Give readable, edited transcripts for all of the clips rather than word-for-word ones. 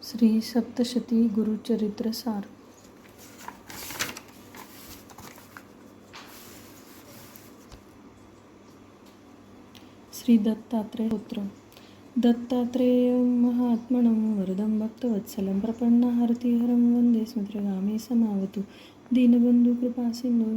श्री सप्तशती गुरुचरित्र सार. श्री दत्तात्रेय स्तोत्र. दत्तात्रेयं महात्मनं वरदं भक्तवत्सलं प्रपन्नहार्तिहरं वन्दे स्मृतिगामी समावतु. दीनबन्धु कृपासिन्धु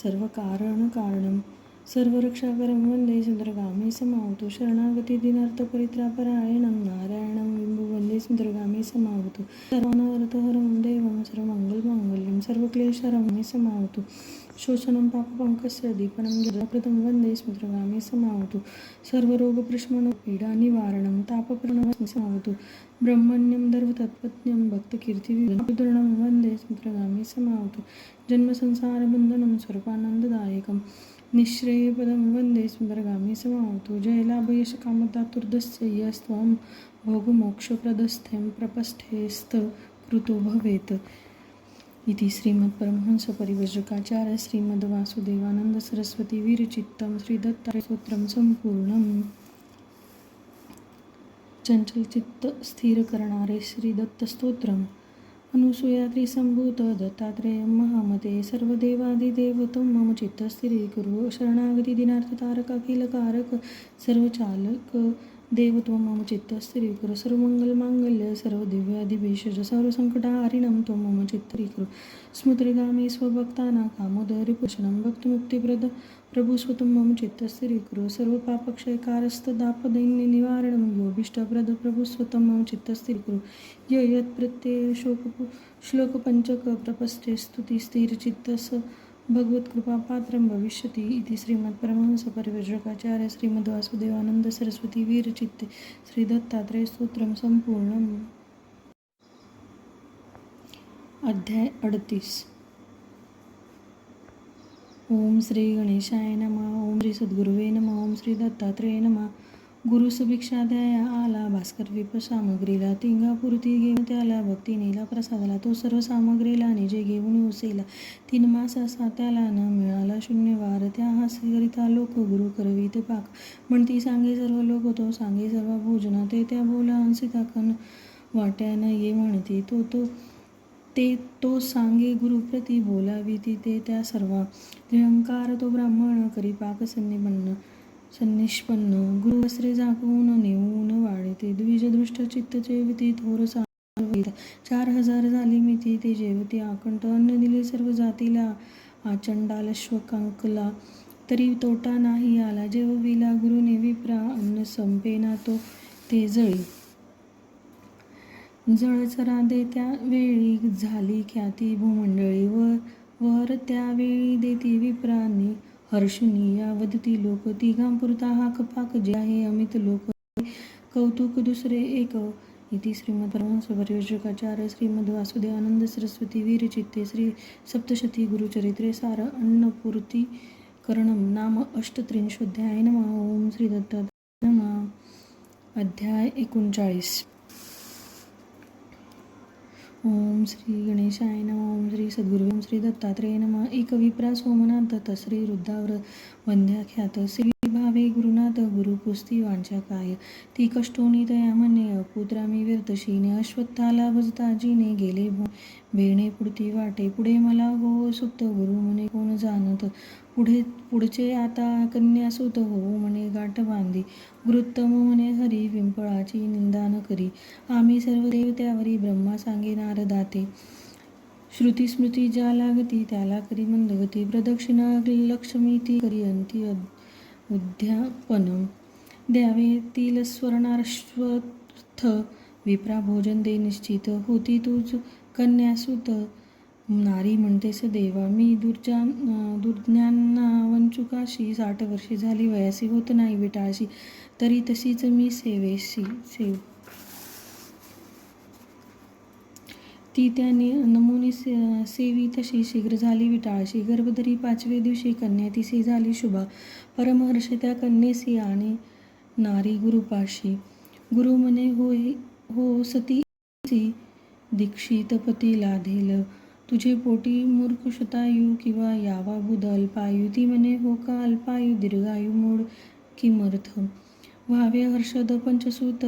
सर्वकारणकारणं सर्वरक्षाकरं वन्दे स्मृतिगामी समावतु. शरणागती दीनार्तपरित्रापरायणं नारायणं विभुं वन्दे स्मृतिगामी समावतु. सर्वानर्थहरं देवं सर्वमङ्गलमाङ्गल्यं सर्वक्लेशहरं मे समावतु. शोषणं पापपङ्कस्य दीपनं गिरकृतं वन्दे स्मृतिगामी समावतु. सर्वरोगप्रशमनं पीडानिवारणं तापप्रशमनं समावतु. ब्रह्मण्यं दर्वतत्त्वज्ञं भक्तकीर्तिविदर्णं वन्दे स्मृतिगामी समावतु. जन्मसंसारबन्धनं स्वरूपानन्ददायकं निःश्रेयपदं वन्दे स्मृतिगामी समावतु. जयलाभयशकामदातुर्दस्य यस्त्वं भोगमोक्षप्रदस्थं प्रपष्ठेस्तकृतो भवेत्. इति श्रीमत्परमहंसपरिव्राजकाचार्य श्रीमद्वासुदेवानंद सरस्वती विरचितं श्रीदत्तात्रेय स्तोत्रं संपूर्णम्. चंचलचित्त स्थिर करणारे श्रीदत्तस्तोत्रम्. अनुसूया त्रिसंभूत दत्तात्रेयं महामते सर्वदेवादिदेव त्वं मम चित्तस्थिरीकुरु. शरणागती दीनार्ततारक अखिलकारक सर्वचालक देव त्वं मम चित्तस्थिरीकुरु. सर्वमङ्गलमाङ्गल्य सर्वदिव्यादिभेषज सर्वसङ्कटहारिणं त्वं मम चित्तस्थिरीकुरु. स्मृतिगामी स्वभक्तानां कामोदयपरिपूर्णं भक्तिमुक्तिप्रद प्रभुस्वतं मम चित्तस्थिरीकुरु. सर्वपापक्षयकारस्तदापदैन्यनिवारणं योऽभीष्टप्रद प्रभुस्वतं मम चित्तस्थिरीकुरु. यत्प्रत्यय श्लोकपञ्चक प्रपष्ठे स्तुतिस्थिरचित्तस भगवत्कृपापात्रं भविष्यति. इति श्रीमत्परमहंसपरिव्राजकाचार्य श्रीमद्वासुदेवानंद सरस्वती विरचिते श्रीदत्तात्रेय स्तोत्रं संपूर्णम्. अध्याय 38. ओम श्री गणेशाय नमः. ओम श्री सद्गुरुवे नमः. ओम श्री दत्तात्रेय नमः. गुरुस भिक्षा द्याया आला भास्कर विप सामग्रीला. तिंगापुरती घेऊन त्याला भक्तिनीला प्रसादला. तो सर्व सामग्रीला निजे घेऊन उसेला. 3 मास असा त्याला न मिळाला शून्यवार. त्या हास्यकरिता लोक गुरु करवीत पाक. म्हणती सांगे सर्व लोक तो सांगे सर्व भोजन. ते त्या बोला अंसिता कन वाट्यान ये म्हणती. तो सांगे गुरुप्रती बोलाविती ते त्या सर्वा. निरंकार तो ब्राह्मण करी पाक सन्निष्पन्न. गुरुवस्त्रे झाकून नेऊन वाढते. द्विजदृष्ट चित्त जेवती थोर सार्वविद. 4000 झाली मिती ते जेवती आकंठ. अन्न दिले सर्व जातीला आचंडाल श्वकांकला. तरी तोटा नाही आला जेवविला गुरुने विप्रा. अन्न संपेना तो ते जळी. जळचरा दे त्या वेळी झाली ख्याती भूमंडळी. वर त्यावेळी देती विप्रांनी हर्षुनी. या वदती लोक तिघांपुरता हाक पाक जे आहे अमित लोक. कौतुक दुसरे एक. इति श्रीमत्परमहंसपरिव्राजकाचार्य श्रीमद्वासुदेवानंद सरस्वती विरचिते श्री सप्तशती गुरुचरित्रे सार. अन्नपूर्तीकरणं नाम 38. नमः. ओम श्री दत्तात्रेय नमः. अध्याय 39. ओम श्री गणेशाय नमः. ओम श्री सद्गुरुवे ओम श्री दत्तात्रेय नमः. एक विप्रा सोमनाथ तत्श्री रुद्रावर वंद्याख्यात. सेवी भावे गुरुनाथ गुरुपुस्ती वांच्या काय. ती कष्टोनी तया म्हणे अपुत्रामी व्यर्थशीने. अश्वत्थाला भजता जीने गेले भेणे पुढती वाटे. पुढे मला हो सुप्त गुरु म्हणे कोण जाणत. पुढचे आता कन्यासुत हो म्हणे गाठ बांधी. गुरुत्तम म्हणे हरी पिंपळाची निंदा न करी. आम्ही सर्व देव त्यावरी ब्रह्मा सांगे नारदाते. श्रुती स्मृती ज्या लागती त्याला करी मंदगती. प्रदक्षिणा लक्ष्मी ती करी अंती उद्यापन. द्यावे तील स्वर्णाश्वत्थ विप्रा भोजन दे निश्चित. होती तूच कन्यासुत नारी म्हणतेस देवा. मी दुर्ज्ञाना वंचुकाशी 60 वर्षे झाली वयासी. होत नाही विटाळशी तरी तशीच मी सेव. ती त्या नमुनी सेवी तशी शीघ्र झाली विटाळशी. गर्भधरी 5वे दिवशी कन्या तिसी झाली शुभा. परमहर्ष त्या कन्येसी आणि नारी गुरुपाशी. गुरु म्हणे हो सती दीक्षित पती लाधेल. तुझे पोटी मूर्ख शतायू किंवा यावा बुध अल्पायू. ती म्हणे हो का अल्पायू दीर्घायू मूळ किमर्थ. व्हावे हर्षद पंचसूत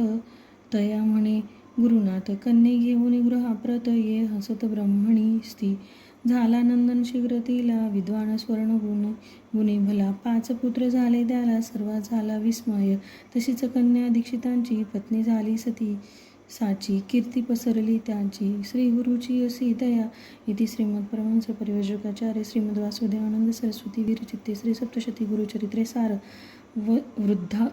तया म्हणे गुरुनाथ कन्ये घेऊन गृहाप्रत ये हसत ब्रह्मणी स्त्री. झाला नंदन शीघ्र तिला विद्वान स्वर्ण गुणी भला. 5 पुत्र झाले त्याला सर्व झाला विस्मय. तशीच कन्या दीक्षितांची पत्नी झाली सती साची. कीर्ती पसरली त्याची श्री गुरुची असी दया. इति श्रीमद परमहंस परिव्राजकाचार्य श्रीमद वासुदेवानंद सरस्वती विरचिते श्री सप्तशती गुरुचरित्रे सार वृद्धा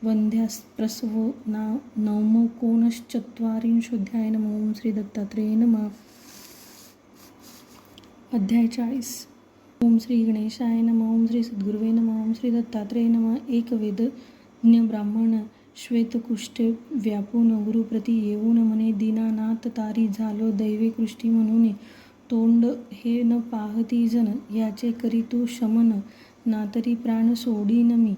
वंद्याप्रसवो नवमोकोनश्चत्वारिंशोऽध्याय. नमः. ओम श्री दत्तात्रेय नमः. अध्याय 40. ओम श्री गणेशाय नमः. ओम श्री सद्गुरुवे नमः. ओम श्री दत्तात्रेय नमः. एक वेदज्ञ ब्राह्मण श्वेतकुष्ठे व्यापून गुरुप्रती येऊन म्हणे, दीनानाथ तारी झालो दैवे कृष्टी म्हणून. तोंड हे न पाहती जन याचे करी तू शमन. नातरी प्राण सोडीन मी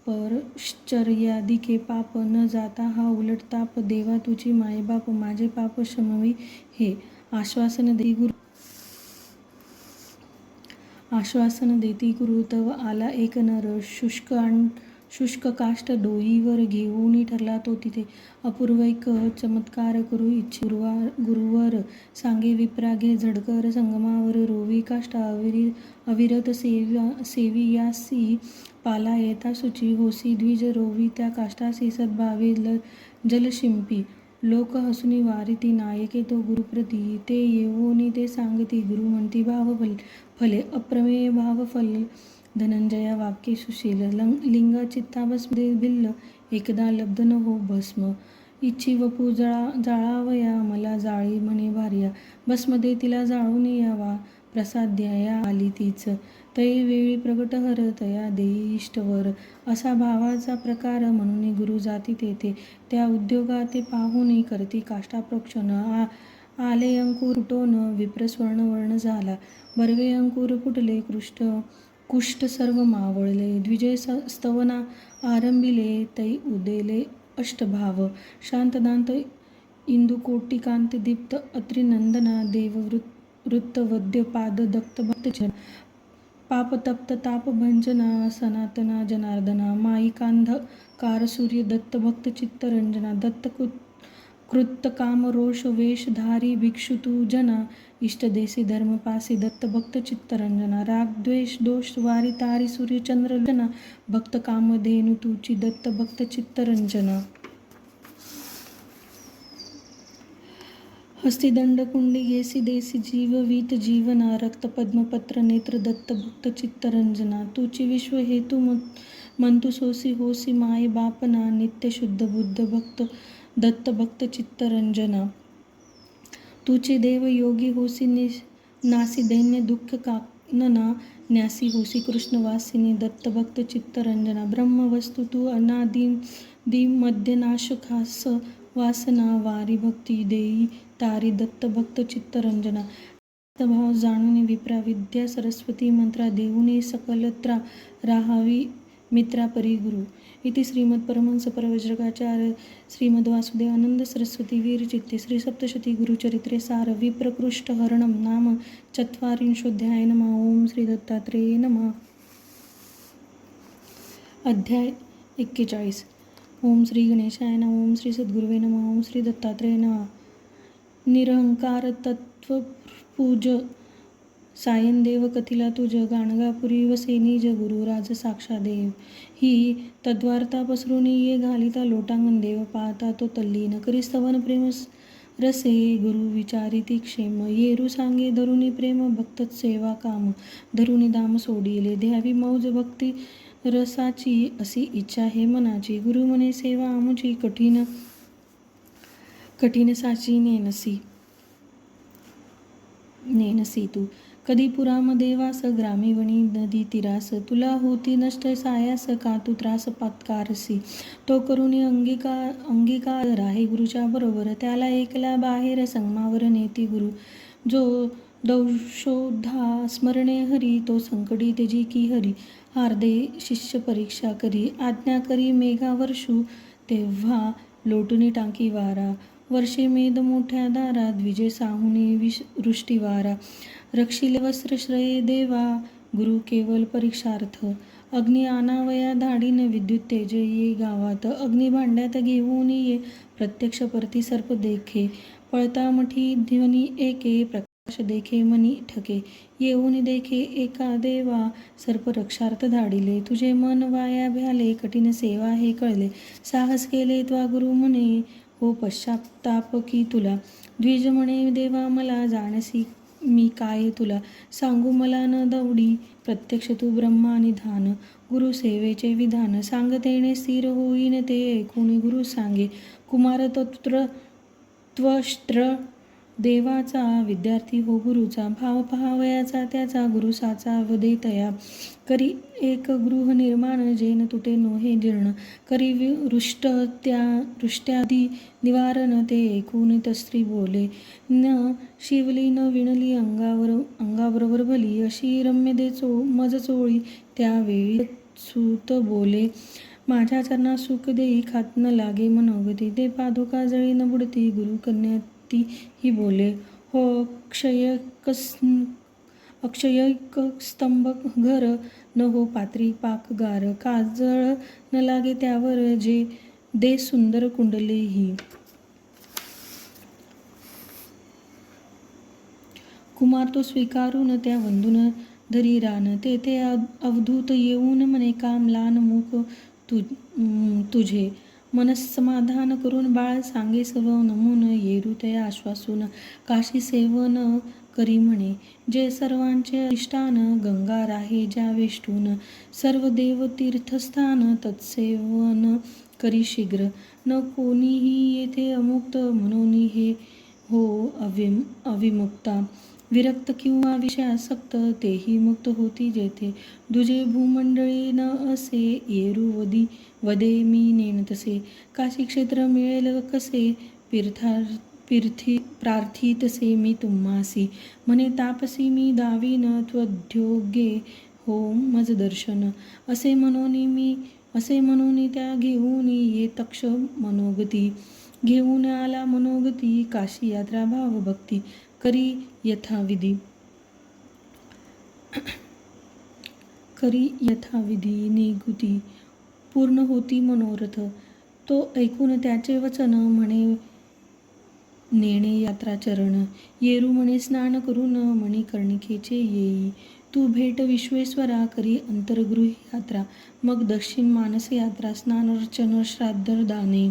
परश्चर्यादिके पाप. न जाता हा उलट ताप. देवा तुझी मायबाप माझे पाप शमवी हे. आश्वासन देती गुरु तव आला एक नर. शुष्क काष्ट डोईवर घेऊन ठरला तो तिथे. अपूर्वैक चमत्कार करू इच्छे गुरुवर सांगे विप्रागे झडकर. संगमावर रोवी काष्टा अविरत सेवियासी. पाला येता सुची होसी द्विज रोवी त्या काष्टासी. सद्भावे जलशिंपी लोक हसुनी वारिती. नायके तो गुरुप्रती ते येवोनी ते सांगती. गुरु म्हणती भाव फले अप्रमेय भाव फल. धनंजया वाक्ये सुशील. लिंगा चित्ता भस्म भिल्ल. एकदा लब्ध न हो भस्म. इच्छी वपू जाळावया मला जाळी म्हणे भार्या. भस्म दे तिला जाळून यावा प्रसाद द्याया आली तीच. तये वेळी प्रगट हर तया देई इष्टवर. असा भावाचा प्रकार म्हणून गुरु जाती तेथे. त्या उद्योगा ते पाहून करती काष्टाप्रोक्षण. आले अंकुर फुटोन विप्र स्वर्णवर्ण झाला. बर्वे अंकुर फुटले कुष्ठ सर्व मावळले. द्विजय स्तवना आरंभिले तै उदेले अष्टभाव. शांतदांत इंदुकोटिकांत दीप्त अत्रिनंदना. देववृत्त वद्य पाद दत्त भक्तजन. पापतप्त तापभंजना सनातना जनार्दना. माईकांधकार सूर्य दत्त भक्त चित्तरंजना. दत्त कृत्त काम रोष वेशधारी भिक्षु तू जना. इष्टदेसी धर्मपासी दत्त भक्त चित्तरंजना. राग द्वेष दोष वारी तारी सूर्य चंद्रलोचना. भक्त कामधेनु तुची दत्त भक्त चित्तरंजना. हस्तिदंड कुंडी घेसी देसी जीव वीत जीवना. रक्त पद्मपत्र नेत्र दत्त भक्त चित्तरंजना. तुची विश्व हेतू मंतु सोसी होसी माय बापना. नित्य शुद्ध बुद्ध भक्त दत्त भक्त चित्तरंजना. तुचे देव योगी होसी नासी दैन्य दुःख कानना. न्यासी होसी कृष्णवासिनी दत्त भक्त चित्तरंजना. ब्रह्म वस्तु तू अनादि मध्य नाश खास वासना. वारी भक्ती देई तारी दत्त भक्त चित्तरंजना. भाव जाणून विप्रा विद्या सरस्वती मंत्रा. देऊनी सकलत्रा राहावी मित्रा परी गुरु. इति श्रीमद परमहंस परिव्राजकाचार्य श्रीमद वासुदेवानंद सरस्वती विरचिते श्री सप्तशती गुरुचरित्रे सार विप्रकृष्ट हरणम नाम चत्वारिंशोऽध्याय. नमः. ओम श्री दत्तात्रेय नमः. अध्याय 41. ओम श्री गणेशाय नमः. ओम श्री सद्गुरुवे नमः. ओम श्री दत्तात्रेय नमः. निरहंकार तत्वपूज सायनदेव कथिला तुझ. गाणगापुरी वसे निज गुरु राज साक्षादेव. ही तद्वार्ता पसरून ये घालिता लोटांगण. देव पाहता तो तल्लीन करी स्तवन प्रेम रसे. गुरु विचारिती क्षेम येरू सांगे धरुनी प्रेम. भक्त सेवा काम धरुनी दाम सोडिले. द्यावी मौज भक्ती रसाची अशी इच्छा हे मनाची. गुरु म्हणे सेवा आमुची कठीण साची नेनसी तू. कधी पुरामध्ये वास ग्रामी वणी नदी तीरास. तुला होती नष्ट सायास का तू त्रास पत्कारसी. तो करुणी अंगीकार राहे गुरुच्या बरोबर. त्याला एकला बाहेर संगमावर नेती गुरु. जो दौशोधा स्मरणे हरी तो संकटी तेजी की हरी. हार्दे शिष्य परीक्षा करी आज्ञा करी मेघावर्षू. तेव्हा लोटुनी टाकी वारा. वर्षे मेद मोठ्या दारा. द्विजे साहुनी वृष्टी वारा. रक्षिले वस्त्र श्रये देवा. गुरु केवल परीक्षार्थ. अग्नी आणावया धाडीन विद्युत तेज ये गावात. अग्नी भांड्यात घेऊन ये प्रत्यक्ष परती सर्प देखे. पळता मठी ध्वनी एके प्रकाश देखे मनी ठके. येऊन देखे एका देवा सर्प रक्षार्थ धाडिले. तुझे मन वाया भ्याले कठीण सेवा हे कळले. साहस केले त्वा गुरु म्हणे हो पश्चाताप की तुला. द्विज म्हणे देवा मला जाणसी मी काय तुला. सांगू मला न दवडी प्रत्यक्ष तू ब्रह्मानिधान. गुरु सेवेचे विधान सांगतेने स्थिर होईन ते ऐकून गुरु सांगे. कुमार त्वष्ट्र देवाचा विद्यार्थी हो गुरुचा. भाव पहावयाचा त्याचा गुरुसाचा वदेतया. करी एक गृह निर्माण जेन तुटे नोहे जीर्ण. करी रुष्ट्यादी निवारण ते ऐकून तस्त्री बोले. न शिवली न विणली अंगाबरोबर भली. अशी रम्य देचो मज चोळी त्यावेळी सूत बोले. माझ्या चरणात सुख देई खात न लागे मनोगती. ते पादुका जळी न बुडती गुरु कन्या ती ही बोले. हो अक्षयक स्तंभ घर न हो पात्री पाकगार. काजळ न लागे त्यावर जे दे सुंदर कुंडले ही. कुमार तो स्वीकारून त्या वंदून धरी रान. तेथे अवधूत येऊन म्हणे काम लान मुख तुझे. मनस्समाधान करून बाळ सांगे सर्व नमून. येरू तया आश्वासून काशी सेवन करी म्हणे. जे सर्वांचे अधिष्ठान गंगा राहे ज्या वेष्टून. सर्व देव तीर्थस्थान तत्सेवन करी शीघ्र. न कोणीही येथे अमुक्त म्हणून हे हो अविमुक्ता. विरक्त किंवा विषयासक्त तेही मुक्त होती जेथे. दुजे भूमंडळी न असे येरू वदे मी नेन तसे. काशी क्षेत्र मिळेल कसे प्रार्थी तसे मी तुम्हासी. म्हणे तापसी मी दावीन त्वद्योगे हो मज दर्शन. असे म्हणून त्या घेऊन ये तक्ष मनोगती. घेऊन आला मनोगती काशी यात्रा भाव भक्ती. करी यथाविधी निगुती. पूर्ण होती मनोरथ. तो ऐकून त्याचे वचन म्हणे नेणे यात्रा चरण. येरू म्हणे स्नान करून मणिकर्णिकेचे येई. तू भेट विश्वेश्वरा करी अंतर्गृही यात्रा. मग दक्षिण मानस यात्रा स्नानर्चन श्राद्ध दाने.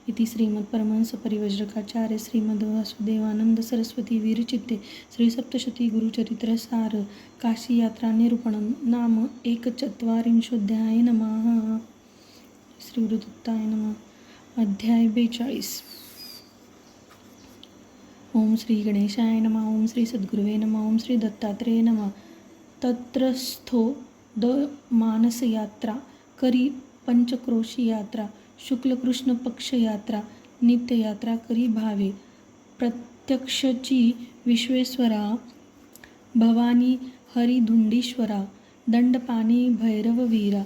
इति श्रीमत्परमहंस परिव्राजकाचार्य श्रीमद् वासुदेवानंद सरस्वती विरचिते श्री सप्तशती गुरुचरित्र सार काशी यात्रा निरूपणम नाम 1/4 नमः. श्री गुरुदत्ताय नमः. अध्याय 42. ओम श्री गणेशाय नमः. ओम श्री सद्गुरुवे नमः. ओम श्री दत्तात्रेय नमः. तत्रस्थो द मानस यात्रा करी पंचक्रोशी यात्रा. शुक्ल कृष्ण पक्ष यात्रा नित्य यात्रा करी भावे. प्रत्यक्षची विश्वेश्वरा भवानी हरिधुंडीश्वरा. दंडपाणी भैरववीरा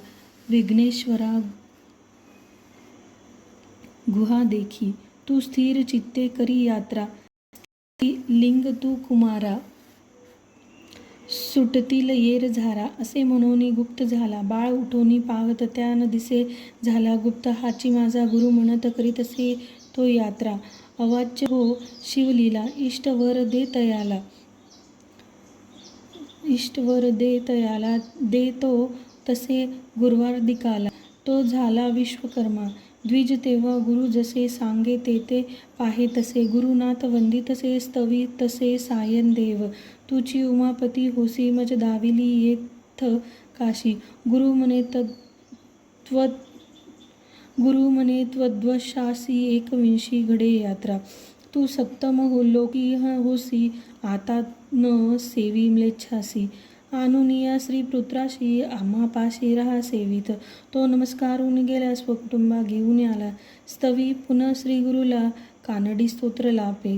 विघ्नेश्वरा गुहा देखी. तू स्थिर चित्ते करी यात्रा. लिंग तू कुमारा सुटतील येर झारा. असे म्हणून गुप्त झाला बाळ उठोनी पाहत त्यान दिसे झाला गुप्त. हाची माझा गुरु म्हणत करीत असे तो यात्रा. अवाच्य हो शिवलीला इष्टवर दे तयाला. देतो तसे गुरुवार्दिकाला. तो झाला विश्वकर्मा. द्विज तेव्हा गुरु जसे सांगे ते पाहे तसे. गुरुनाथ वंदितसे स्तवी तसे सायन देव. तुची उमापती होसी मज दाविली येथ काशी. गुरु म्हणे त्वद्वशासी 21 घडे यात्रा. तू सप्तम लोकी होसी आता न सेवी म्लेच्छासी. आणूनिया श्रीपुत्राशी आम्हापाशी राहा सेवित. तो नमस्कारून गेला स्वकुटुंबा घेऊन आला. स्तवी पुन्हा श्रीगुरुला कानडी स्तोत्र लापे.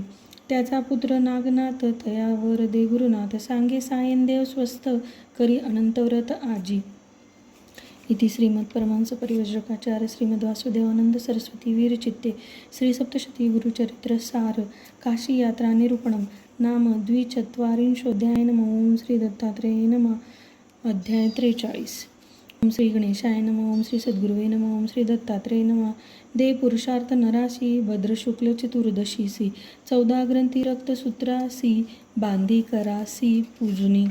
त्याचा पुत्र नागनाथ तयावर दे गुरुनाथ. सांगे सायनदेव स्वस्थ करी अनंतव्रत आजी. इति श्रीमत्परमहंस परिव्राजकाचार्य श्रीमद् वासुदेवानंद सरस्वती विरचिते श्री सप्तशती गुरुचरित्र सार काशी यात्रा निरूपणम नाम 2/4 नमः. ओम श्री दत्तात्रेय नमः. अध्याय 43. ओम श्री गणेशाय नमः. ओम श्री सद्गुरुवे नमः. ओम श्री दत्तात्रेय नमः. दे पुरुषार्थ नरासी भद्र शुक्ल चतुर्दशीसी 14 ग्रंथी रक्तसूत्रासी बांधी करासी पूजनी.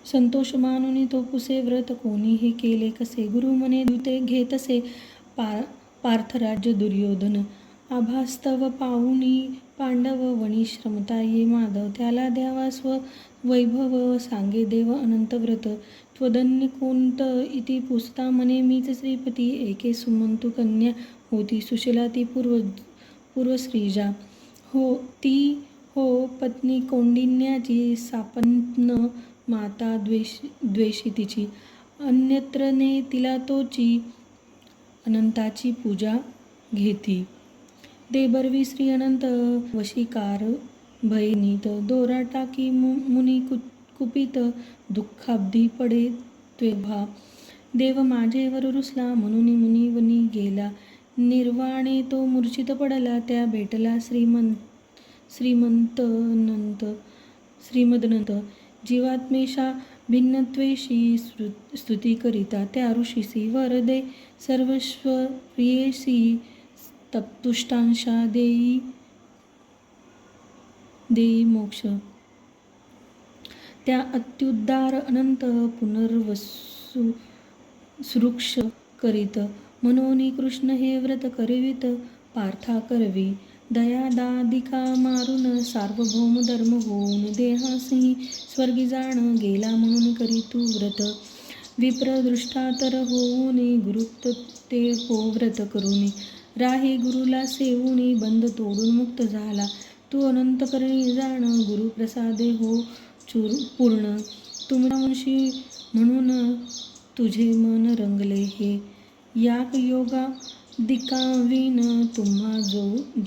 संतोष मानुनी तो पुसे व्रत कोणी हे केले कसे. गुरु म्हणे दूते घेतसे पार्थराज्य दुर्योधन. आभास्तव पाहुनी पांडव वणी श्रमता ये माधव. त्याला द्यावा वैभव सांगे देव अनंत व्रत. त्वदन्य कोणत इति पुसता म्हणे मीच श्रीपती. एके सुमंतू कन्या होती सुशिला ती पूर्वश्रीजा. ती हो पत्नी कौंडिन्याची सापन्न माता द्वेषी तिची. अन्यत्र ने तिला तोची अनंताची पूजा घेती. देबरवी श्री अनंत वशीकार भयनीत. दोरा टाकी मुनी कुपित दुःखाब्दी पडे तेव्हा. देव माझेवर रुसला म्हणून मुनी वनी गेला. निर्वाणे तो मूर्छित पडला त्या भेटला श्रीमदनंत. जीवात्मेशा भिन्नत्वेशी स्तुती करिता त्या ऋषीसी. वर दे सर्वस्व प्रियेसी तप्तुष्टांशा देई मोक्ष. त्या अत्युद्धार अनंत पुनर्वसुरुक्ष करीत. मनोनी कृष्ण हे व्रत करवित पार्था करवी. दया दादिका मारून सार्वभौम धर्म होऊन. देहासही स्वर्गी जाण गेला म्हणून करी तू व्रत. विप्रदृष्टा तर होऊनी गुरुक्त ते हो व्रत करुनी. राही गुरुला सेवुनी बंध तोडून मुक्त झाला. तू अनंत करणी जाण गुरुप्रसादे हो पूर्ण. तुमच्या वंशी म्हणून तुझे मन रंगले हे. याक योगा दिकावीन तुम्हा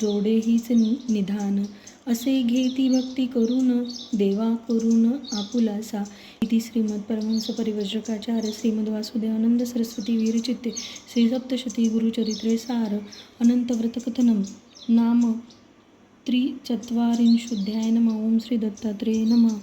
जोडे हीच निधान. असे घेती भक्ती करून देवा करून आपुलासा. इति श्रीमद परमहंस परिव्राजकाचार्य श्रीमद वासुदेवानंद सरस्वती विरचिते श्री सप्तशती गुरुचरित्रे सार अनंत व्रतकथनम नाम 43 नमः. ओम श्री दत्तात्रेय नमः.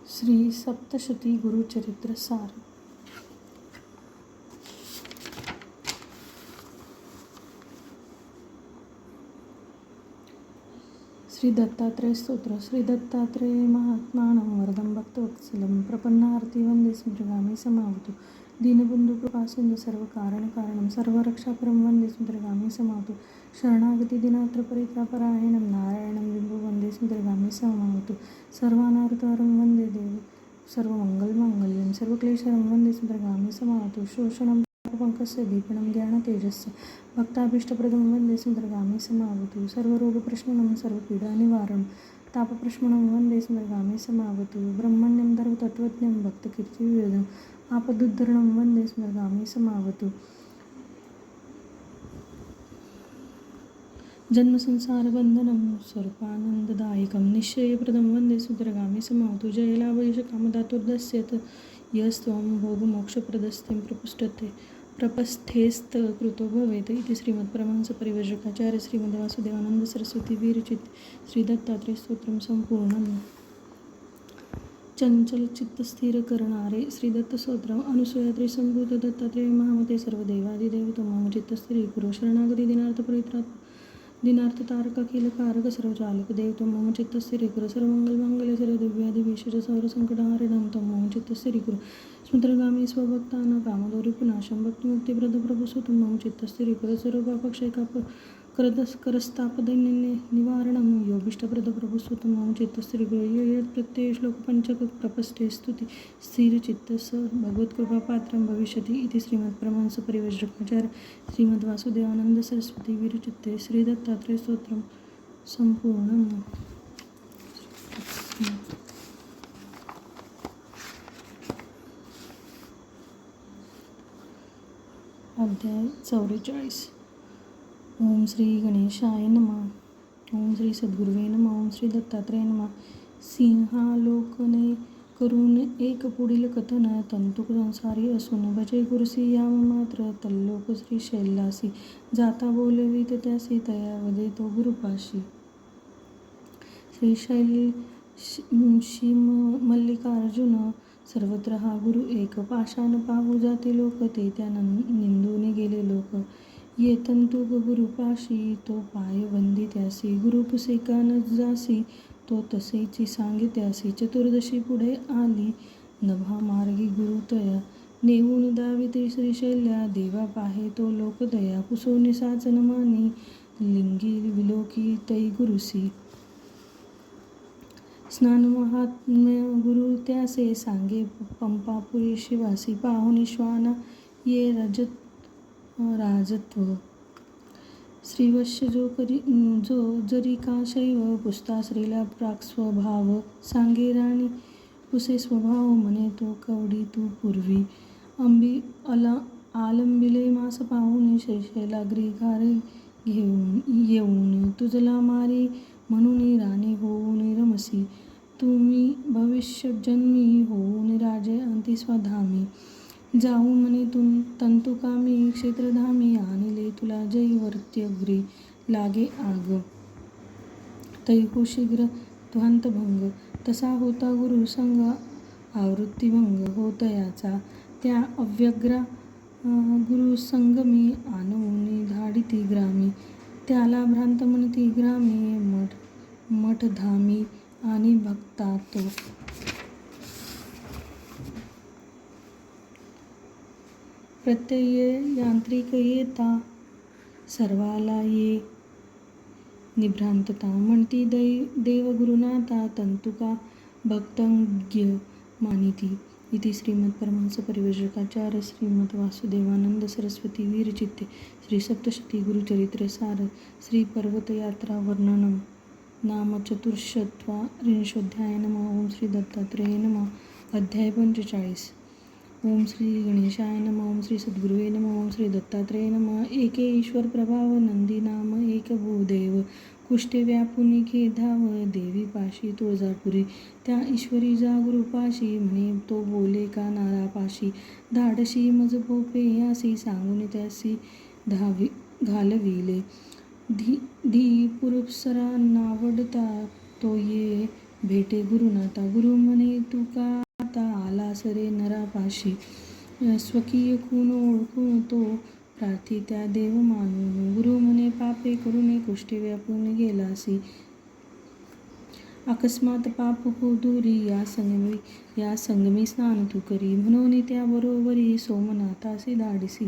श्री सप्तशती गुरुचरित्र सार. श्री दत्तात्रेय स्तोत्र. श्री दत्तात्रेय महात्मानं वरदं भक्तवत्सलं प्रपन्नार्ती वंदे स्मृतिगामी समावतु. दीनबंधु कृपासिंधु सर्वकारणकारणं सर्वरक्षाकरं वंदे स्मृतिगामी समावतु. शरणागती दिनात्र परित्रापरायणं नारायणं विभुं वंदे स्मृतिगामी समावतु. सर्वानार्थहरं वंदे देव सर्वमंगलमांगल्यं सर्वक्लेशहरं वंदे स्मृतिगामी समावतु. शोषणं पापपङ्कस्य दीपनं ज्ञानतेजस्य भक्ताभीष्टप्रदं वंदे स्मृतिगामी समावतु. सर्वरोगप्रशमनं सर्वपीडानिवारणं तापप्रशमनं वंदे स्मृतिगामी समावतु. ब्रह्मण्यं सर्वतत्त्वज्ञं भक्तकीर्तिविवर्धनम् आपदुद्धरणं वंदे स्मृतिगामी समावतु. जन्मसंसारबन्धनं स्वरूपानन्ददायकं निश्चयप्रदं वंदे स्मृतिगामी समावतु. जयलाभयशकामदातुर्दस्यत यस्त्वं भोगमोक्षप्रदस्तें प्रपस्थेस्तकृतो भवेत्. इति श्रीमत्परमहंस परिव्राजकाचार्य श्रीमद वासुदेवानंद सरस्वती विरचिते श्री दत्तात्रेय स्तोत्रम संपूर्णम्. चंचल चित्त स्थिर करणारे श्री दत्त स्तोत्रम. अनुसूया संभूत दत्तात्रेय महामते सर्वदेवादिदेव मम चित्तस्थिरी कुरु. शरणागती दिनार्थ तारक अखिल कारक सर्वचालक देव त्वं मम चित्तस्थिरी कुरु. सर्वमंगलमांगल्ये सर्वदिव्यादिभीषज सर्वसंकटहारिणं त्वं मम चित्तस्थिरी कुरु. स्मृतिगामी स्वभक्तानां कामदौरिपुनाशं भक्तिमुक्तिप्रद प्रभुसुतं मम चित्तस्थिरी कुरु. सर्वपापक्षयतापदैन्यनिवारणं योगीष्टप्रद प्रभुसुतं मम चित्तस्थिरी कुरु. यत् प्रत्यय श्लोक पंचक प्रपष्टे स्तुति स्थिरचित्त स भगवत्कृपापात्रं भविष्यति. इति श्रीमत्परमहंस परिव्राजकाचार्य श्रीमद्वासुदेवानंद सरस्वती विरचिते श्री दत्तात्रेय स्तोत्रम संपूर्णम्. अध्याय 44. ओम श्री गणेशाय नमः. ओम श्री सद्गुरुवे नमः. ओम श्री दत्तात्रेय नमः. सिंहालोकने करून एक पुढील कथन तंतुक संसारी असून भजे गुरुसी याम मात्र तल्लोक श्रीशैलासी जाता बोलवीत त्यासी तया वदे तो गुरुपाशी. श्रीशैल मल्लिकार्जुन सर्वत्र हा गुरु एक पाषाण पाहू जाती लोक ते त्या निंदून गेले लोक. ये तंतुक गुरुपाशी तो पाय वंदी त्यासी गुरुपुसे का न जासी तो तसेची सांगे त्यासी. चतुर्दशी पुढे आली नभा मार्गी गुरु तया नेऊन दाविते श्रीशैल्या देवा पाहे तो लोकदया. पुसोनी साचन मानी लिंगी विलोकी तै गुरुसी. स्नान महात्म्य गुरु त्यासे सांगे पंपापुरी शिवासी पाहुनी श्वाना ये राजत्व. श्रीवश्य जो जरी का शैव पुसता श्रीला प्राक्स्वभाव सांगे राणी पुसे स्वभाव म्हणे तो कवडी तू पूर्वी. आलंबिले मास पाहुनी श्रीशैलाग्री घारे येऊन तुझला मारी म्हणून राणी होऊन रमसी. तुम्ही भविष्यजन्मी होऊन राजे अंती स्वधामी जाऊ म्हणे तंतुकामी क्षेत्रधामी आणिले तुला जैवर्त्यग्री लागे आग तै हो शीघ्र ध्वांतभंग. तसा होता गुरुसंग आवृत्तिभंग होतयाचा त्या अव्यग्रा गुरुसंगमी आणूनी धाडिती ग्रामी त्याला भ्रांत म्हणती ग्रामी मठधामी आणि भक्ता तो. प्रत्यय यांत्रिक येता सर्वाला ये निभ्रांतता म्हणती देवगुरुनाथा तंतुका भक्तज्ञ मानिती. इति श्रीमत्परमहंस परिव्राजकाचार्य श्रीमद वासुदेवानंद सरस्वती विरचिते श्री सप्तशती गुरुचरित्र सार श्री पर्वतयात्रा वर्णनम नाम चतुश्चत्वारिंशोऽध्याय. नमः. ओम श्री दत्तात्रेय नमः. अध्याय 45. ओम श्री गणेशाय नमः. ओम श्री सद्गुरुवे नमः. ओम श्री दत्तात्रेय नमः. एके ईश्वर प्रभाव नंदी नाम एक भूदेव कुष्ठे व्यापुनी खेधाव देवी पाशी तुळजापुरी. त्या ईश्वरी जा गुरुपाशी म्हणे तो बोले का नारापाशी धाडशी मज भोपे यासी सांगून त्यासी घालविले. धी पुरस्सरा नावडता तो ये भेटे गुरुनाथा गुरु म्हणे तू का आता आलास रे नरापाशी. स्वकीय खून ओळखून तो प्रार्थी त्या देव मानून गुरु म्हणे पापे करूने कुष्ठे व्यापून गेलासी. अकस्मात पाप हो दूरी या संगमी स्नान तू करी म्हणून त्या बरोबरी सोमनाथासी धाडसी.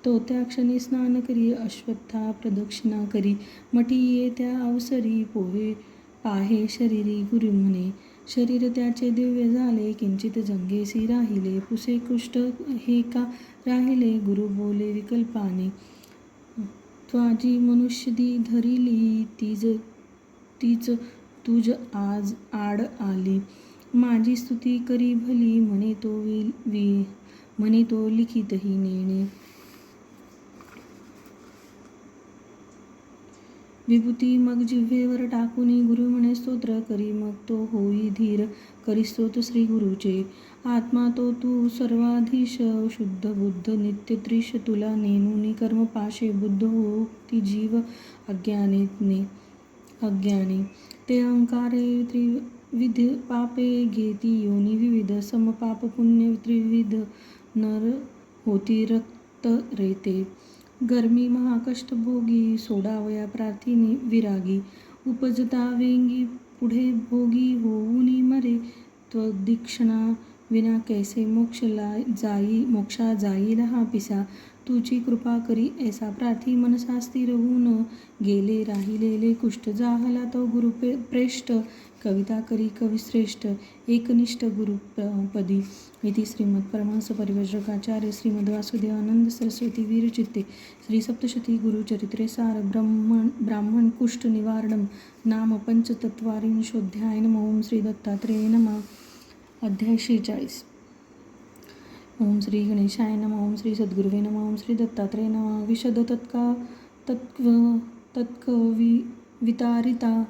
तो त्या क्षणी स्नान करी अश्वत्था प्रदक्षिणा करी मठी ये त्या अवसरी पाहे शरीरी गुरु म्हणे शरीर त्याचे दिव्य झाले किंचित जंगेसी राहिले पुसे कुष्ठ हे का राहिले गुरु बोले विकल्पाने. त्वाजी मनुष्यदी धरिली तीच तुझ आज आड आली माझी स्तुती करी भली म्हणे तो लिखितही नेणे. विभूती मग जिव्हेवर टाकूनी गुरु म्हणे स्तोत्र करी मग तो होई धीर करी स्तोत्र श्री गुरुचे. आत्मा तो तू सर्वाधीश शुद्ध बुद्ध नित्य त्रिश तुला नेनुनी कर्मपाशे बुद्ध हो ती जीव अज्ञाने. ते अहंकारे त्रिविध पापे घेती योनी विविध समपाप पुण्य त्रिविध नर होती रक्त रेते. गर्मी महाकष्ट भोगी सोडावया प्रार्थिनी विरागी उपजता वेंगी पुढे भोगी होऊनी मरे त्वदीक्षणा विना कैसे मोक्षा जाई रहा पिसा. तुझी कृपा करी ऐसा प्रार्थी मनसा स्थिर होऊन गेले राहिलेले कुष्ठ जाहला तो गुरुप्रेष्ठ कविता करी कविश्रेष्ठ एकनिष्ठ गुरुपदी. इति श्रीमत्परमहंस परिव्राजकाचार्य श्रीमद वासुदेवानंद सरस्वती विरचिते श्री सप्तशती गुरुचरित्रे सार ब्राह्मण कुष्ठ निवारणम नाम पंचचत्वारिंशोऽध्याय. नमः. ओम श्री दत्तात्रेय नमः. अध्याय 46. ओम श्री गणेशाय नमः. ओम श्री सद्गुरुवे नमः. ओम श्री दत्तात्रेय नमः. विशद तत्कवितारिता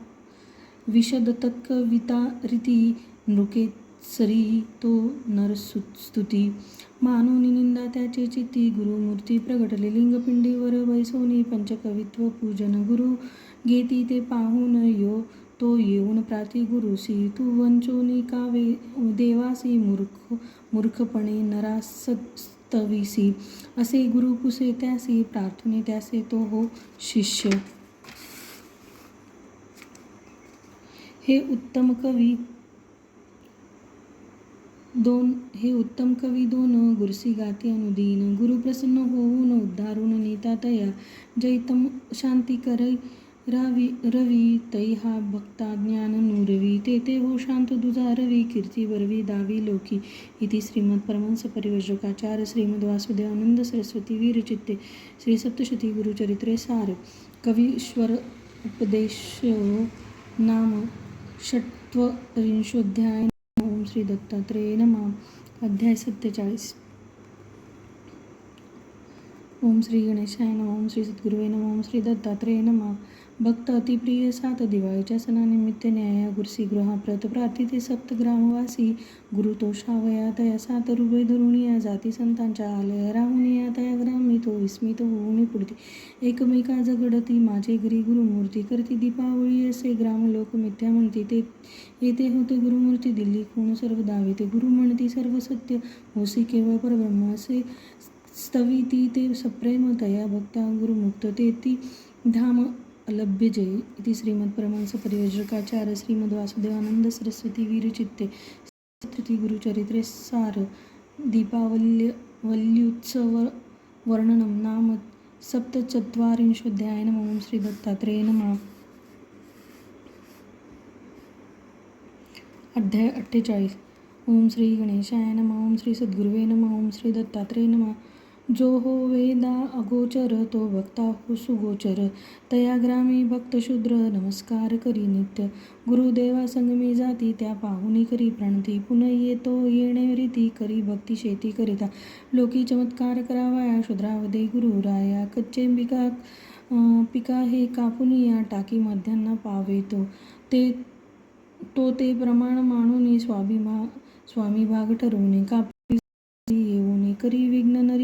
विशद तत्कविता रीती नृकेसरी तो नरस्तुती मानोनी निंदा त्याचे चित्ती गुरुमूर्ती प्रगटले लिंगपिंडीवर वैसोनी पंचकवित्व पूजन गुरु घेती ते पाहून तो येऊन प्राती गुरुसी तू वंचोनी कावे देवासी मूर्खपणे नरास्तविसी असे गुरु पुसे त्यासी प्रार्थने त्यासे तो हो शिष्य. हे उत्तम कवी दोन गुरसी गाती अनुदीन गुरु प्रसन्न होऊन उद्धारून नीता तया जैतम शांती करै रवी तै हा भक्ता ज्ञान नुरवी तेथे हो शांत दुजा रवी कीर्ती वरवी दावी लोकी. इति श्रीमद परमहंस परिव्राजकाचार्य श्रीमद वासुदेवानंद सरस्वती वीरचित्ते श्री सप्तशती गुरुचरित्रे सार कवीश्वर उपदेशो नाम षट्त्रिंशोऽध्याय. ओम श्री दत्तात्रेय नमः. अध्याय 47. ओम श्री गणेशाय नमः. ओम श्री सद्गुरुवे नमः. ओम श्री दत्तात्रेय नमः. भक्त अतिप्रिय सात दिवाळीच्या सणानिमित्त न्याया गुरसी गृहाप्रत प्रार्थिते सप्तग्रामवासी गुरु तो श्रावया तया सात रुपये धरून या जाती संतांच्या आलया राहून या तया ग्रामी तो विस्मित होऊन पुढती एकमेका झगडती माझे घरी गुरुमूर्ती करती दीपावळी असे ग्राम लोक मिथ्या म्हणती ते येथे होते गुरुमूर्ती दिल्ली खूण सर्व दाविते गुरु म्हणती सर्व सत्य होसी केवळ परब्रह्म असे स्तविती ते सप्रेम तया भक्ता गुरुमुक्त तेती धाम अलभ्य जय. इति श्रीमद परमहंस परिव्राजकाचार्य श्रीमद वासुदेवानंद सरस्वती वीरचित्ते सप्तशती गुरुचरित्रे सार दीपावल्युत्सव वर्णनम नाम सप्तचत्वारिंशोऽध्याय. ओम श्री दत्तात्रेय नमः. अध्याय 48. ओम श्री गणेशाय नमः. ओम श्री सद्गुरुवे नमः. ओम श्री दत्तात्रेय नमः. जो हो वेदा अगोचर तो भक्ता हो सुगोचर तया ग्रामी भक्त शूद्र नमस्कार करी नित्य गुरुदेवा संगमी जाती त्या पाहुनी करी प्रणती पुन येतो येणे रीती करी भक्ती शेती करिता लोकी चमत्कार करावया शूद्रावदे गुरुराया कच्चे पिका हे कापुनिया टाकी मध्यांना पावेतो ते प्रमाण मानून स्वामी भाग ठरवणे कापी येऊन करी विघ्न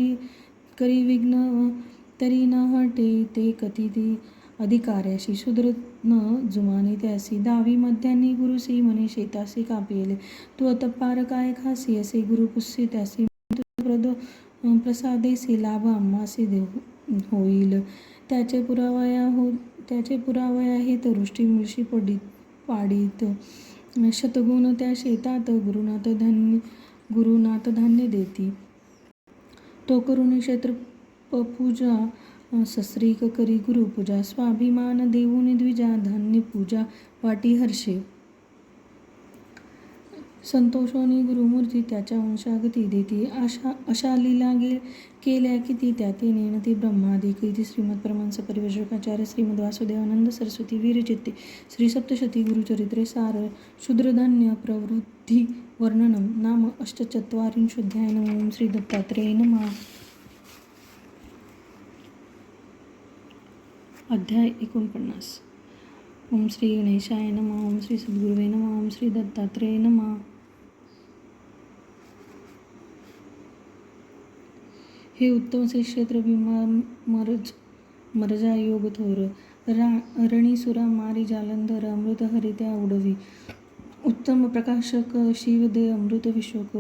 तरी न हटे ते कथिती अधिकार्याशी शूद्र न जुमानी त्यासी दावी मध्यांनी गुरुसी म्हणे शेतासी कापिले तू अतपार काय खासी असे गुरु पुस्सी त्यासी प्रसादेसी लाभ आम्हासी होईल त्याचे पुरावया हे तरुष्टी मुळशी पाडीत शतगुण त्या शेतात गुरुनाथ धान्य देती तो करुणी क्षेत्रपूजा सस्त्रीक करी गुरुपूजा स्वाभिमान देऊन द्विजा धान्य पूजा वाटी हर्षे संतोषोनी गुरुमूर्ती त्याच्या वंशागती देती अशा लीला केल्या किती त्याते नेणती ब्रह्मादिक. इति श्रीमद परमहंस परिव्राजकाचार्य श्रीमद वासुदेवानंद सरस्वती वीरचित्ते श्री सप्तशती गुरुचरित्रे सार शूद्रधान्य प्रवृत्ती वर्णनम नाम अष्टचत्वारिंशोऽध्याय. ओम श्री दत्तात्रेय नमः. अध्याय 49. ओम श्री गणेशाय नमः. ओम श्री सद्गुरुवे नमः. ओम श्री दत्तात्रेय नमः. हे उत्तम से क्षेत्र मरजा योग थोर रणीसुरा मारी जालंधर अमृत हरित्या उडवी उत्तम प्रकाशक शिवदे अमृत विशोक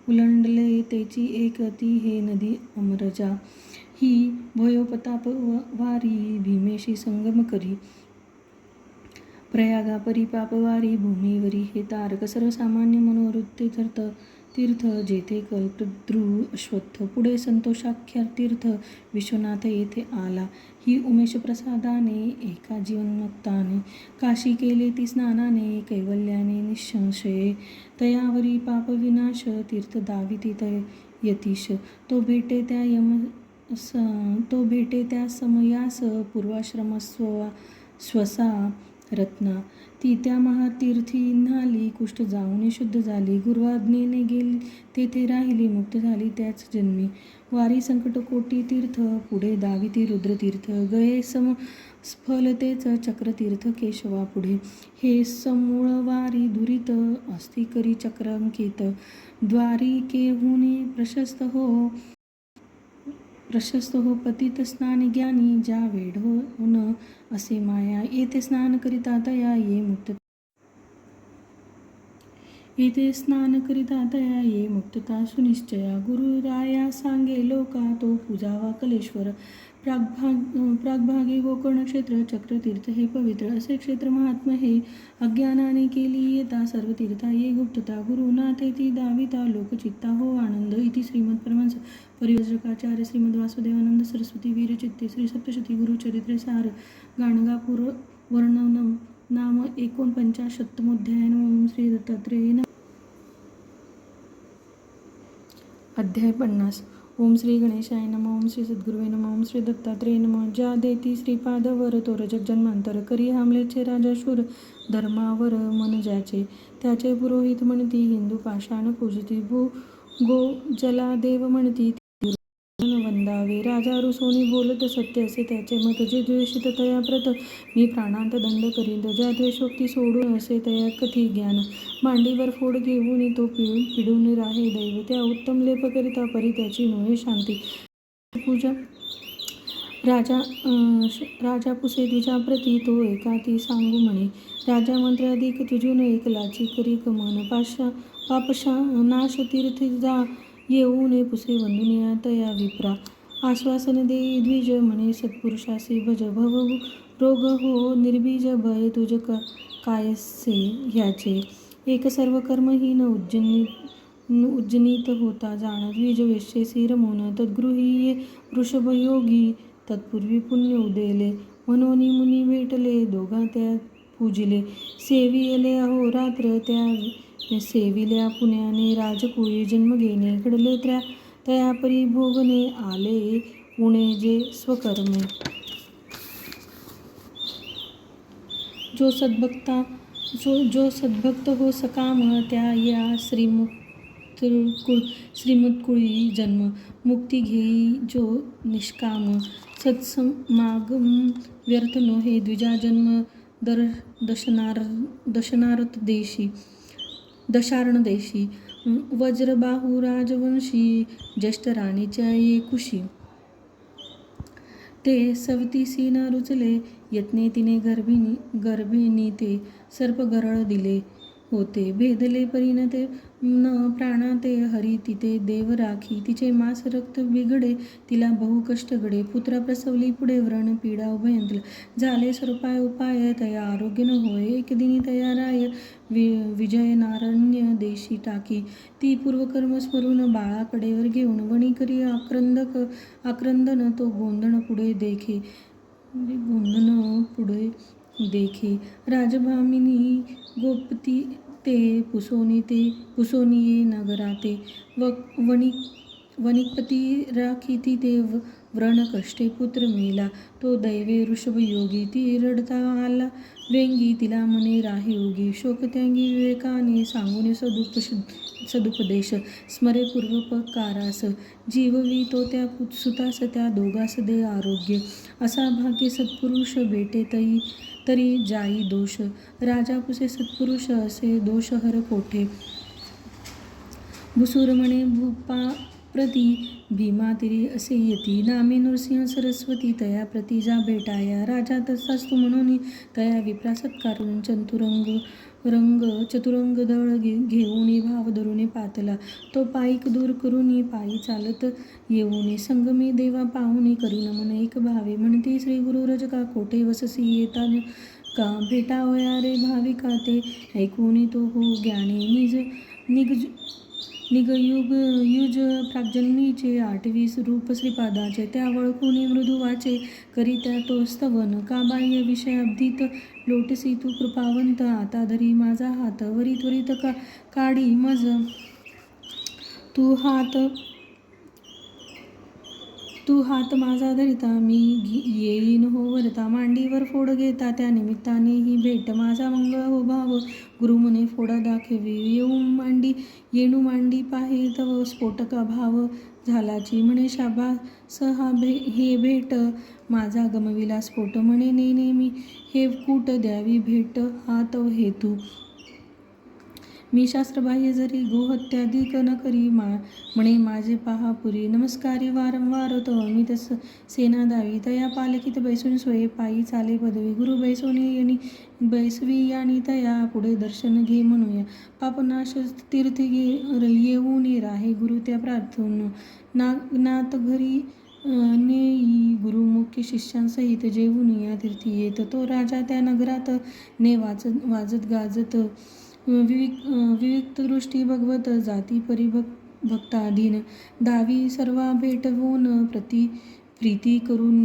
उलंडले तेची एक ती हे नदी अमरजा ही भयोपताप वारी भीमेशी संगम करी प्रयागा परिपापवारी भूमीवरी हे तारक सर्वसामान्य मनोवृत्ती तीर्थ जेथे कल्पद्रू अश्वत्थ पुढे संतोषाख्य तीर्थ विश्वनाथ येथे आला ही उमेश प्रसादाने एका जीवन्मुक्ताने काशी केले ती स्नानाने कैवल्याने निःसंशये तयावरी पापविनाश तीर्थ दाविती यतीश तो भेटे त्या समयास पूर्वाश्रमस्वसा रत्ना. ती त्या महातीर्थी न्हाली, कुष्ठ जाऊन शुद्ध झाली. गुरुआज्ञेने गेली तेथे राहिली, मुक्त झाली त्याच जन्मी. वारी संकट कोटी तीर्थ, पुढे दाविती रुद्रतीर्थ. गये फलतेच चक्रतीर्थ केशवा पुढे. हे समूळ वारी दुरित, अस्ति करी चक्रांकित. द्वारिकेहुनी प्रशस्त हो पतित स्नानी ज्ञानी. ज्या वेढून असे माया, येथे स्नान करिता तया ये मुक्तता. येथे स्नान करिता तया ये मुक्तता सुनिश्चया. गुरुराया सांगे लोका, तो पूजावा कलेश्वर. प्रागभागी गोकर्ण क्षेत्र, चक्रतीर्थ हे पवित्र. असे क्षेत्र महात्म हे, अज्ञानाने केली येता सर्व तीर्था ये गुप्तता. गुरुनाथे ती दाविता, लोकचित्ता हो आनंद. इति श्रीमद परमहंस परिव्राजकाचार्य श्रीमद वासुदेवानंद सरस्वती वीरचित्ते श्री सप्तशती गुरुचरित्रे सार गाणगापूर वर्णनम नाम 49मोऽध्याय. ओम श्री दत्तात्रेय नमः. अध्याय 50. ओम श्री गणेशाय नमः. ओम श्री सद्गुरुवे नमः. ओम श्री दत्तात्रेय नमः. ज्या देती श्रीपादवर तो रजत जन्मांतर, करी हामलेचे राजा शूर धर्मावर मन ज्याचे. त्याचे पुरोहित म्हणती हिंदू पाषाण पूजती, गो जला देव म्हणती वंदावे. राजा रुसोनी बोलत सत्य असे त्याचे मत, जे द्वेषित तया प्रत मी प्राणांत दंड करीन. ज्या द्वेषोक्ती सोडून असे तया कथी ज्ञान. मांडीवर फोड घेऊन तो पिडून राहे दैव, त्या उत्तम लेप करिता परी त्याची नोहे शांती. पूजा राजा पुसे तुझ्या प्रती, तो एकाती सांगू म्हणे. राजा मंत्राधिक तुझून एकलाची करी गमन. पापशा नाश तीर्थ जा येऊन पुसे वंदुनिया तया विप्रा. आश्वासन देई द्विज म्हणे सत्पुरुषासी भज. भव रोग हो निर्बीज, भय तुझ कायसे ह्याचे. एक सर्व कर्महीन उज्जनीत होता जाण. द्विज वेश्येसी रमून तद्गृहीये वृषभयोगी. तत्पूर्वी पुण्य उदेले, मनोनी मुनी भेटले. दोघा त्या पूजिले, सेवियले अहोरात्र. त्या सेविल्या पुण्याने राजकुळी जन्म घेणे. घडले तया परी भोगणे, आले उणे जे स्वकर्मे. जो सद्भक्त हो सकाम, त्या या श्रीमुत्कुळी जन्म. मुक्ती घेई जो निष्काम, सत्समागम व्यर्थ नोहे. द्विजा जन्म दशार्ण देशी. वज्रबाहू राजवंशी, ज्येष्ठ राणीच्या ये कुशी. ते सवतीसी न रुचले, यत्ने तिने गर्भिणी ते सर्प गरळ दिले होते. भेदले परीन ते न प्राणा ते हरी, तिथे देव राखी. तिचे मांस रक्त बिघडे, तिला बहु कष्ट घडे. पुत्रा प्रसवली पुढे व्रण पीडा उभयंतील. झाले सर्पाय उपाय, तया आरोग्य न होय. एक दिनी तया राय विजयनारण्य देशी टाकी. ती पूर्वकर्म स्मरून बाळाकडेवर घेऊन, वणी करी आक्रंदन तो गोंधन पुढे देखे. राजभामिनी गोपती ते पुसोनिये नगराते. वणिकपती राखीती ते व्रण कष्टे. पुत्र मेला तो दैवे वृषभयोगी. ती रडता आला वेंगी, तिला मने राही उगी. शोकत्यागी विवेकाने सांगून सदुपदेश. स्मरे पूर्वपकारास, जीववी तो त्या सुतास. त्या दोघास दे आरोग्य, असा भाग्य सत्पुरुष भेटे तरी जाई दोष. राजा पुसे सत्पुरुष, असे दोषहर कोठे. भुसूर म्हणे भूपाप्रती, भीमातिरी असे येती. नामे नृसिंह सरस्वती, तया प्रती जा भेटाया. राजा तसास्तु म्हणून तया विप्रा सत्कारून. चतुरंग दळ घेऊन भाव धरून पातला. तो पायीक दूर करून पायी चालत येऊन. संगमे देवा पाहुनी करी नमन एक भावे. म्हणती श्री गुरु रजका, कोठे वससी येता का. भेटावया रे भाविका ते, ऐकून तो हो ज्ञानी. निगयुज प्राग्जन्मीचे 28 रूप श्रीपादाचे. त्या वळखून मृदू वाचे, करीत्या तो स्तवन. का बाह्य विषयाब्धित लोटसी तू कृपावंत. आता धरी माझा हात, वरी त्वरित काढी मज. तू हात तू हात माझा धरिता मी येईन हो वरता, मांडीवर फोड घेता त्या निमित्ताने ही भेट, माझा मंगळ हो भाव गुरु म्हणे फोडा दाखवी, येणू मांडी पाहे तव स्फोटक भाव, झालाची म्हणे शाबास हे भेट, माझा गमविला स्फोट म्हणे नेमी, हे कूट द्यावी भेट हा तव हेतू, मी शास्त्रबाह्य जरी गोहत्याधिक न करी, म्हणे माझे पहा पुरी, नमस्कारी वारंवार तव मी तस सेना दावी, तया पालखीत बैसून सोये पायी चाले पदवी, गुरु बैसोनी येणी बैसवी यानी तया, पुढे दर्शन घे म्हणूया, पापनाश तीर्थी येऊन राहे गुरु त्या प्रार्थून, नाथ घरी नेई गुरु मुख्य शिष्यांसहित, जेवून या तीर्थी येत तो राजा त्या नगरात, ने वाजत गाजत विविक्त दृष्टी भगवत, जाती भक्ताधीन, दावी सर्वा भेटवून प्रीती करून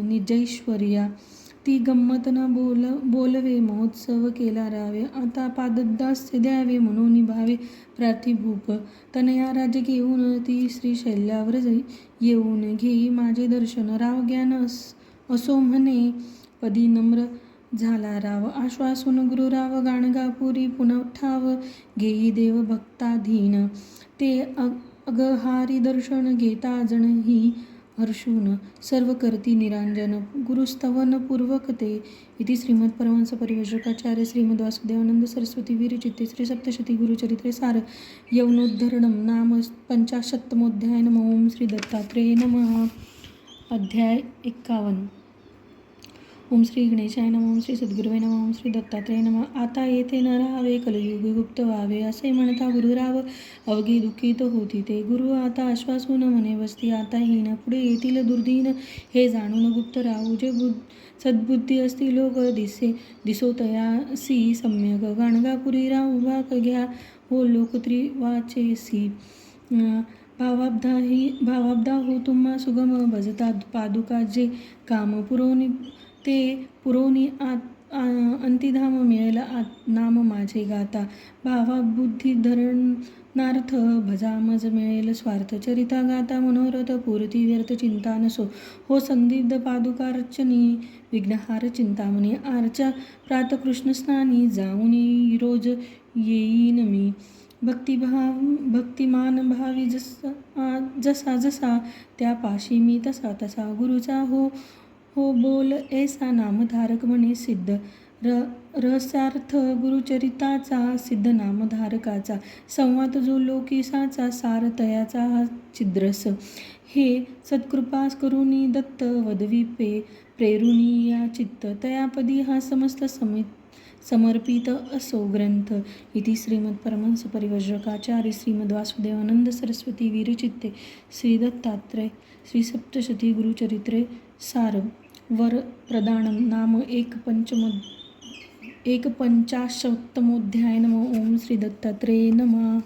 निजैश्वर्या, ती गंमत न बोलवे महोत्सव केला रावे, आता पाददास्य द्यावे म्हणून भावे प्रार्थी भूप, तनया राज्य घेऊन ती श्रीशैल्यावर येऊन, घेई माझे दर्शन राव ज्ञान असो म्हणे, पदी नम्र झाला राव, आश्वासून गुरुराव गाणगापुरी पुनठाव, घेई देव भक्ताधीन, ते अगहारी दर्शन घेता जणही हर्षून, सर्व करती निरांजन गुरुस्तवन पूर्वक ते, इति श्रीमद परमहंस परिव्राजकाचार्य श्रीमद वासुदेवानंद सरस्वती विरचिते श्री सप्तशती गुरुचरित्रे सार, यवनोद्धरणं नाम 55मोऽध्याय, नमः ओं श्री दत्तात्रेय नमः. अध्याय 51. ओम श्री गणेशाय नमः. ओम श्री सद्गुरुवे नमः. ओम श्री दत्तात्रेय नमः. आता येथे न राहावे, कलियुग गुप्त व्हावे, असे म्हणता गुरुराव अवघी दुःखित होती ते. गुरु आता आश्वासून म्हणे वस्ती आता हीन, पुढे येतील दुर्दीन, हे जाणून गुप्त राहू, जे सद्बुद्धी असती लोक दिसो तयासी सम्यक, गाणगापुरी राहू भाग घ्या हो लोक त्रिवाचेसी, भावाब्धा हो तुम्हा सुगम, भजता पादुका जे काम, पुरोनी अंतिधाम मिळेल नाम माझे गाता, भावाबुद्धी धरणार्थ भजामज मिळेल स्वार्थ, चरिता गाता मनोरथ पूर्ती व्यर्थ चिंता नसो, हो संदिग्ध पादुकार्चनी विघ्नहार चिंतामणी, आरच्या प्रातकृष्णस्नानी जाऊनी रोज येईन मी, भक्तिमान भावी जसा जसा त्या पाशी मी तसा तसा, गुरुचा हो बोल ऐसा नामधारक म्हणे सिद्ध, रहस्यार्थ गुरुचरिताचा सिद्ध नामधारकाचा, संवाद जो लोकिसाचा सार तयाचा हा छिद्रस, हे सत्कृपा करुणी दत्त वदवी प्रेरुनी या चित्त, तयापदी हा समस्त समर्पित असो ग्रंथ. इति श्रीमद परमहंस परिव्राजकाचार्य श्रीमद वासुदेवानंद सरस्वती विरचिते श्री दत्तात्रेय श्री सप्तशती गुरुचरित्रे सार, वर प्रदानम नाम 51मोऽध्याय, नमः ओं श्री दत्तात्रेय नमः.